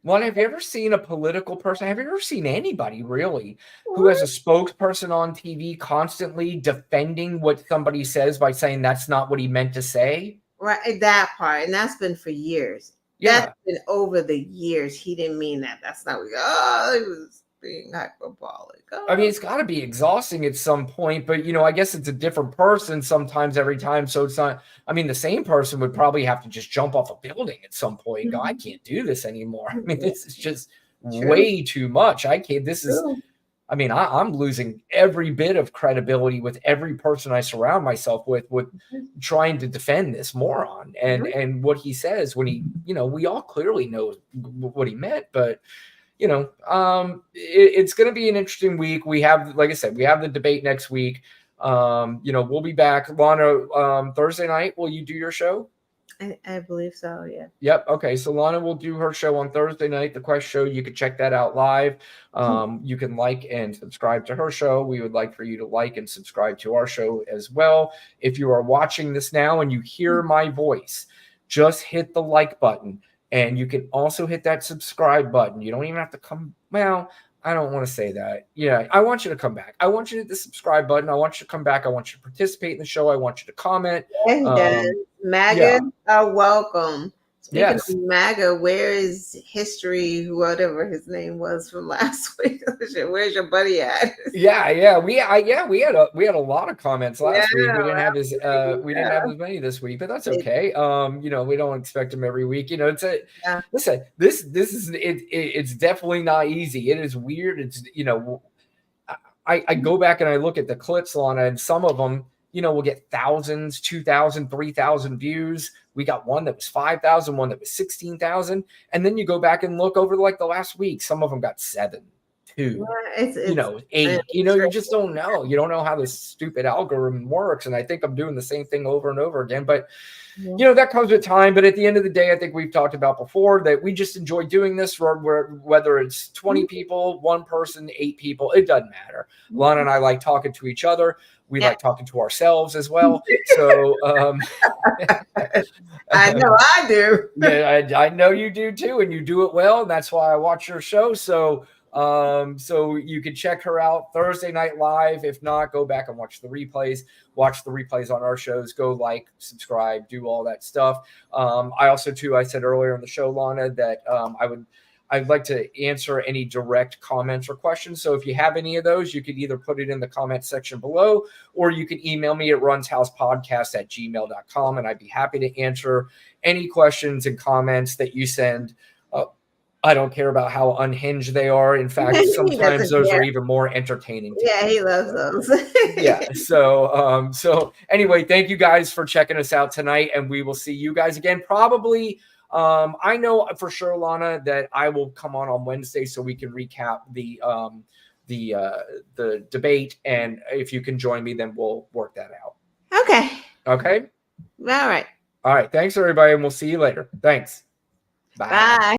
Well, have you ever seen a political person? Have you ever seen anybody really who has a spokesperson on TV constantly defending what somebody says by saying that's not what he meant to say? Right, that part. And that's been for years. Yeah. That's been over the years. He didn't mean that. That's not what he was being hyperbolic. I mean, it's got to be exhausting at some point, but, you know, I guess it's a different person sometimes every time. So it's not, I mean, the same person would probably have to just jump off a building at some point and go, I can't do this anymore. I mean, this is just way too much. I can't, this is, I mean, I'm losing every bit of credibility with every person I surround myself with trying to defend this moron and what he says when he, you know, we all clearly know what he meant, but you know, it's going to be an interesting week. We have, like I said, we have the debate next week. You know, we'll be back. Lana, Thursday night, will you do your show? I believe so, yeah. Yep. Okay. So Lana will do her show on Thursday night, The Quest Show. You can check that out live. You can like and subscribe to her show. We would like for you to like and subscribe to our show as well. If you are watching this now and you hear my voice, just hit the like button. And you can also hit that subscribe button. You don't even have to come. Well, I don't want to say that. Yeah, I want you to come back. I want you to hit the subscribe button. I want you to come back. I want you to participate in the show. I want you to comment. Yeah, he does. MAGA are welcome. Speaking of MAGA, where is history, whatever his name was from last week? Where's your buddy at? We had a lot of comments last week. We didn't have as many this week, but that's okay. You know, we don't expect them every week. You know, listen, this is it's definitely not easy. It is weird. It's, you know, I go back and I look at the clips, Lana, and some of them, you know, we'll get thousands, 2,000, 3,000 views. We got one that was 5,000, one that was 16,000. And then you go back and look over like the last week. Some of them got 7, 2, you know, 8. You know, you just don't know. You don't know how this stupid algorithm works. And I think I'm doing the same thing over and over again. But, you know, that comes with time. But at the end of the day, I think we've talked about before that we just enjoy doing this, whether it's 20 people, 1 person, 8 people, it doesn't matter. Lana and I like talking to each other. We like talking to ourselves as well. So I know I do. Yeah, I know you do too, and you do it well. And that's why I watch your show. So you can check her out Thursday night live. If not, go back and watch the replays. Watch the replays on our shows. Go like, subscribe, do all that stuff. I also too, I said earlier in the show, Lana, that I'd like to answer any direct comments or questions. So if you have any of those, you could either put it in the comment section below, or you can email me at runshousepodcast@gmail.com, and I'd be happy to answer any questions and comments that you send. I don't care about how unhinged they are. In fact, sometimes those are even more entertaining. Yeah, he loves those. Yeah. So anyway, thank you guys for checking us out tonight, and we will see you guys again probably. I know for sure, Lana, that I will come on Wednesday so we can recap the debate, and if you can join me, then we'll work that out. Okay. Okay. All right. Thanks, everybody, and we'll see you later. Thanks. Bye. Bye.